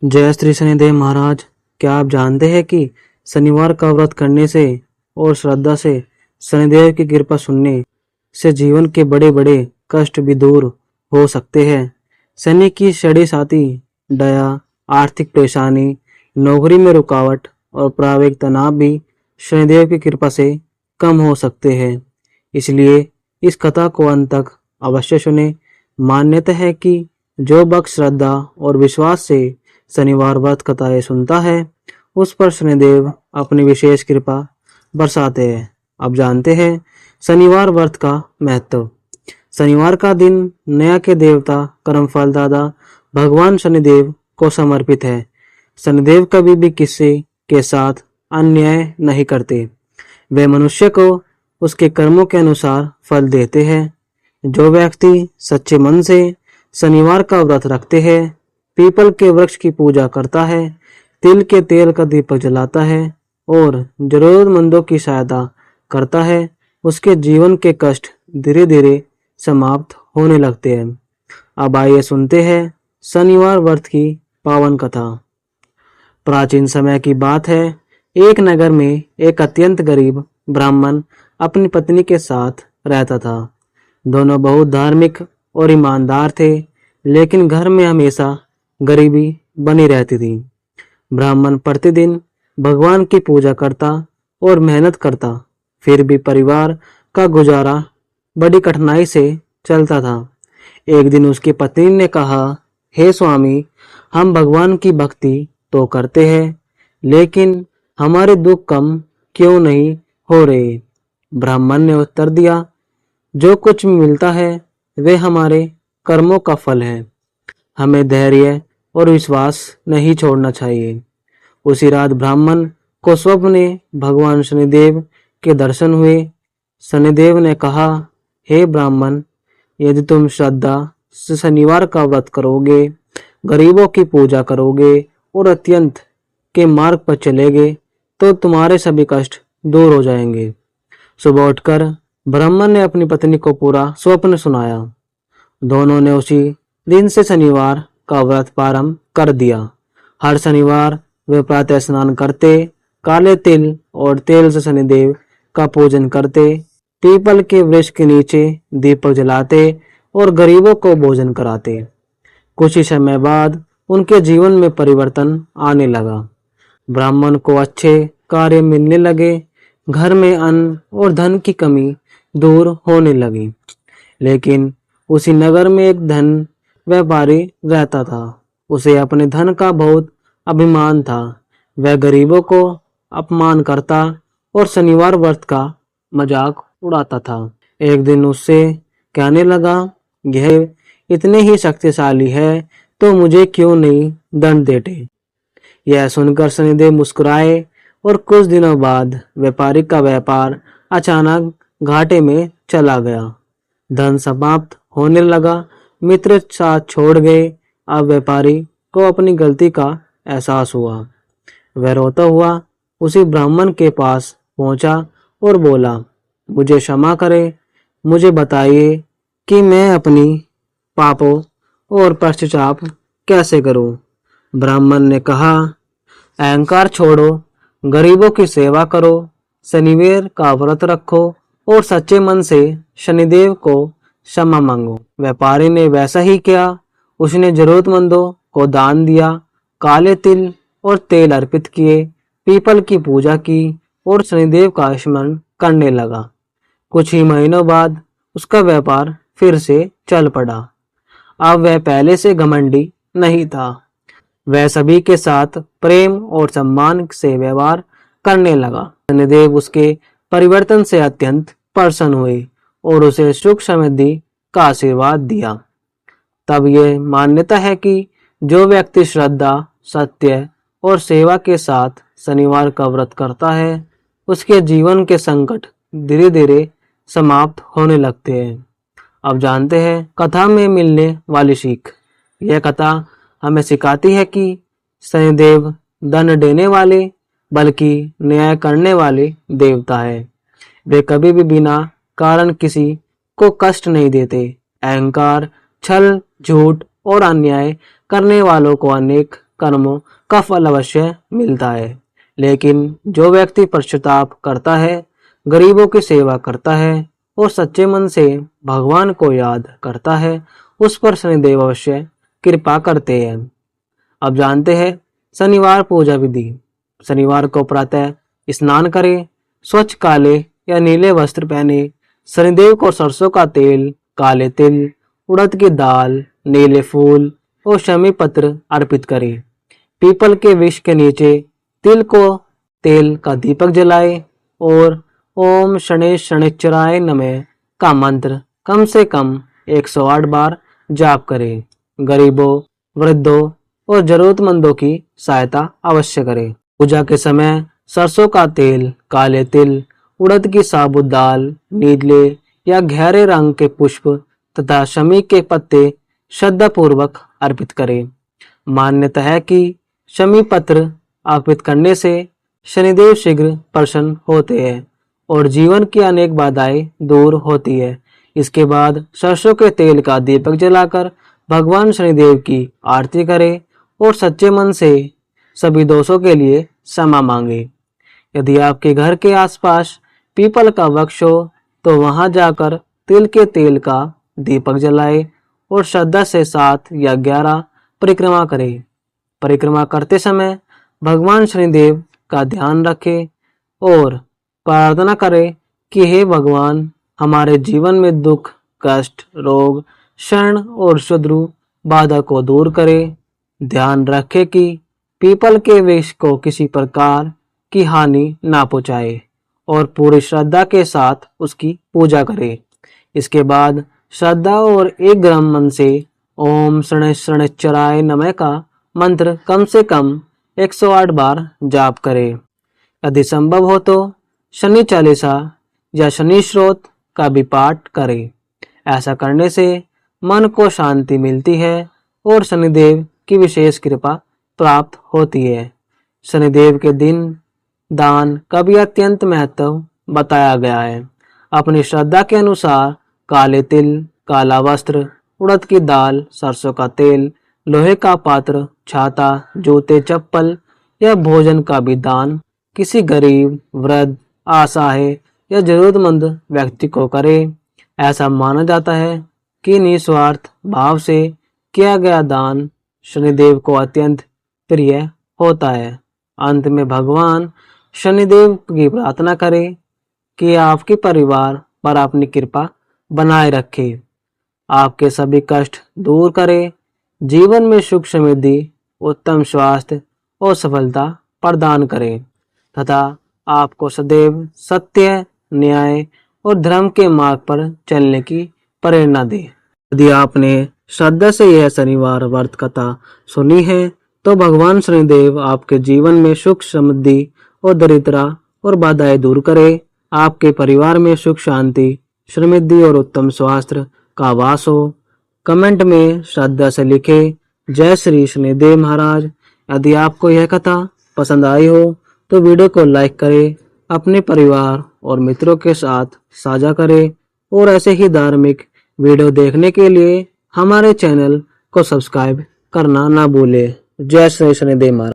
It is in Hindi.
जय श्री शनिदेव महाराज। क्या आप जानते हैं कि शनिवार का व्रत करने से और श्रद्धा से शनिदेव की कृपा सुनने से जीवन के बड़े बड़े कष्ट भी दूर हो सकते हैं। शनि की सड़ी साथी दया, आर्थिक परेशानी, नौकरी में रुकावट और प्राविक तनाव भी शनिदेव की कृपा से कम हो सकते हैं। इसलिए इस कथा को अंत तक अवश्य सुने। मान्यता है कि जो भक्त श्रद्धा और विश्वास से शनिवार व्रत कथाएं सुनता है उस पर शनिदेव अपनी विशेष कृपा बरसाते हैं। अब जानते हैं शनिवार व्रत का महत्व। शनिवार का दिन नया के देवता कर्मफल दाता भगवान शनिदेव को समर्पित है। शनिदेव कभी भी किसी के साथ अन्याय नहीं करते। वे मनुष्य को उसके कर्मों के अनुसार फल देते हैं। जो व्यक्ति सच्चे मन से शनिवार का व्रत रखते हैं, पीपल के वृक्ष की पूजा करता है, तिल के तेल का दीपक जलाता है और जरूरतमंदों की सहायता करता है, उसके जीवन के कष्ट धीरे धीरे समाप्त होने लगते हैं। अब आइए सुनते हैं शनिवार व्रत की पावन कथा। प्राचीन समय की बात है। एक नगर में एक अत्यंत गरीब ब्राह्मण अपनी पत्नी के साथ रहता था। दोनों बहुत धार्मिक और ईमानदार थे, लेकिन घर में हमेशा गरीबी बनी रहती थी। ब्राह्मण प्रतिदिन भगवान की पूजा करता और मेहनत करता, फिर भी परिवार का गुजारा बड़ी कठिनाई से चलता था। एक दिन उसकी पत्नी ने कहा, हे स्वामी, हम भगवान की भक्ति तो करते हैं, लेकिन हमारे दुख कम क्यों नहीं हो रहे। ब्राह्मण ने उत्तर दिया, जो कुछ मिलता है वे हमारे कर्मों का फल है। हमें धैर्य और विश्वास नहीं छोड़ना चाहिए। उसी रात ब्राह्मण को स्वप्न में भगवान शनिदेव के दर्शन हुए। शनिदेव ने कहा, हे ब्राह्मण, यदि तुम श्रद्धा से शनिवार का व्रत करोगे, गरीबों की पूजा करोगे और अत्यंत के मार्ग पर चलेगे तो तुम्हारे सभी कष्ट दूर हो जाएंगे। सुबह उठकर ब्राह्मण ने अपनी पत्नी को पूरा स्वप्न सुनाया। दोनों ने उसी दिन से शनिवार का व्रत प्रारंभ कर दिया। हर शनिवार वे प्रातः स्नान करते, काले तिल और तेल से शनिदेव का पूजन करते, पीपल के वृक्ष के नीचे दीपक जलाते और गरीबों को भोजन कराते। कुछ ही समय बाद उनके जीवन में परिवर्तन आने लगा। ब्राह्मण को अच्छे कार्य मिलने लगे, घर में अन्न और धन की कमी दूर होने लगी। लेकिन उसी नगर में एक धन व्यापारी रहता था। उसे अपने धन का बहुत अभिमान था। वह गरीबों को अपमान करता और शनिवार व्रत का मजाक उड़ाता था। एक दिन उससे कहने लगा, यह इतने ही शक्तिशाली है तो मुझे क्यों नहीं दंड देते। यह सुनकर शनिदेव मुस्कुराए और कुछ दिनों बाद व्यापारी का व्यापार अचानक घाटे में चला गया। धन समाप्त होने लगा, मित्र साथ छोड़ गए। अब व्यापारी को अपनी गलती का एहसास हुआ। वह रोता हुआ उसी ब्राह्मण के पास पहुंचा और बोला, मुझे क्षमा करें, मुझे बताइए कि मैं अपनी पापों और पश्चाताप कैसे करूं। ब्राह्मण ने कहा, अहंकार छोड़ो, गरीबों की सेवा करो, शनिवार का व्रत रखो और सच्चे मन से शनिदेव को क्षमा मांगो। व्यापारी ने वैसा ही किया। उसने जरूरतमंदों को दान दिया, काले तिल और तेल अर्पित किए, पीपल की पूजा की और शनिदेव का स्मरण करने लगा। कुछ ही महीनों बाद उसका व्यापार फिर से चल पड़ा। अब वह पहले से घमंडी नहीं था। वह सभी के साथ प्रेम और सम्मान से व्यवहार करने लगा। शनिदेव उसके परिवर्तन से अत्यंत प्रसन्न हुए और उसे सुख समृद्धि का आशीर्वाद दिया। तब यह मान्यता है कि जो व्यक्ति श्रद्धा, सत्य और सेवा के साथ शनिवार का व्रत करता है, उसके जीवन के संकट धीरे धीरे समाप्त होने लगते हैं। अब जानते हैं कथा में मिलने वाली सीख। यह कथा हमें सिखाती है कि शनिदेव दंड देने वाले बल्कि न्याय करने वाले देवता है। वे कभी भी बिना कारण किसी को कष्ट नहीं देते। अहंकार, छल, झूठ और अन्याय करने वालों को अनेक कर्मों का फल अवश्य मिलता है। लेकिन जो व्यक्ति पश्चाताप करता है, गरीबों की सेवा करता है और सच्चे मन से भगवान को याद करता है, उस पर शनिदेव अवश्य कृपा करते हैं। अब जानते हैं शनिवार पूजा विधि। शनिवार को प्रातः स्नान करें, स्वच्छ काले या नीले वस्त्र पहने, शनिदेव को सरसों का तेल, काले तिल, उड़द की दाल, नीले फूल और शमी पत्र अर्पित करें। पीपल के वृक्ष के नीचे तिल को तेल का दीपक जलाए और ओम शनेश शनिश्चराय नमः का मंत्र कम से कम 108 बार जाप करें। गरीबों, वृद्धों और जरूरतमंदों की सहायता अवश्य करें। पूजा के समय सरसों का तेल, काले तिल, उड़द की साबुत दाल, नीले या गहरे रंग के पुष्प तथा शमी के पत्ते श्रद्धा पूर्वक अर्पित करें। मान्यता है कि शमी पत्र अर्पित करने से शनिदेव शीघ्र प्रसन्न होते हैं और जीवन की अनेक बाधाएं दूर होती है। इसके बाद सरसों के तेल का दीपक जलाकर भगवान शनिदेव की आरती करें और सच्चे मन से सभी दोषों के लिए क्षमा मांगे। यदि आपके घर के आसपास पीपल का वृक्ष हो तो वहां जाकर तिल के तेल का दीपक जलाएं और श्रद्धा से 7 या 11 परिक्रमा करें। परिक्रमा करते समय भगवान शनिदेव का ध्यान रखें और प्रार्थना करें कि हे भगवान, हमारे जीवन में दुख, कष्ट, रोग, क्षण और शत्रु बाधा को दूर करें। ध्यान रखें कि पीपल के वृक्ष को किसी प्रकार की हानि ना पहुंचाए और पूरी श्रद्धा के साथ उसकी पूजा करें। इसके बाद श्रद्धा और एकाग्र मन से ओम शनैश्चराय नमः का मंत्र कम से कम 108 बार जाप करें। यदि संभव हो तो शनि चालीसा या शनि स्रोत का भी पाठ करें। ऐसा करने से मन को शांति मिलती है और शनिदेव की विशेष कृपा प्राप्त होती है। शनिदेव के दिन दान का भी अत्यंत महत्व बताया गया है। अपनी श्रद्धा के अनुसार काले तिल, काला वस्त्र, उड़द की दाल, सरसों का तेल, लोहे का पात्र, छाता, जूते, चप्पल या भोजन का भी दान किसी गरीब, वृद्ध, असहाय या जरूरतमंद व्यक्ति को करें। ऐसा माना जाता है कि निस्वार्थ भाव से किया गया दान शनिदेव को अत्यंत प्रिय होता है। अंत में भगवान शनिदेव की प्रार्थना करें कि आपके परिवार पर अपनी कृपा बनाए रखे, आपके सभी कष्ट दूर करे, जीवन में सुख समृद्धि, उत्तम स्वास्थ्य और सफलता प्रदान करें तथा आपको सदैव सत्य, न्याय और धर्म के मार्ग पर चलने की प्रेरणा दे। यदि आपने श्रद्धा से यह शनिवार व्रत कथा सुनी है तो भगवान शनिदेव आपके जीवन में सुख समृद्धि और दरिद्रता और बाधाएं दूर करे, आपके परिवार में सुख शांति, समृद्धि और उत्तम स्वास्थ्य का वास हो। कमेंट में श्रद्धा से लिखे जय श्री शनिदेव महाराज। यदि आपको यह कथा पसंद आई हो तो वीडियो को लाइक करें, अपने परिवार और मित्रों के साथ साझा करें और ऐसे ही धार्मिक वीडियो देखने के लिए हमारे चैनल को सब्सक्राइब करना ना भूलें। जय श्री शनिदेव महाराज।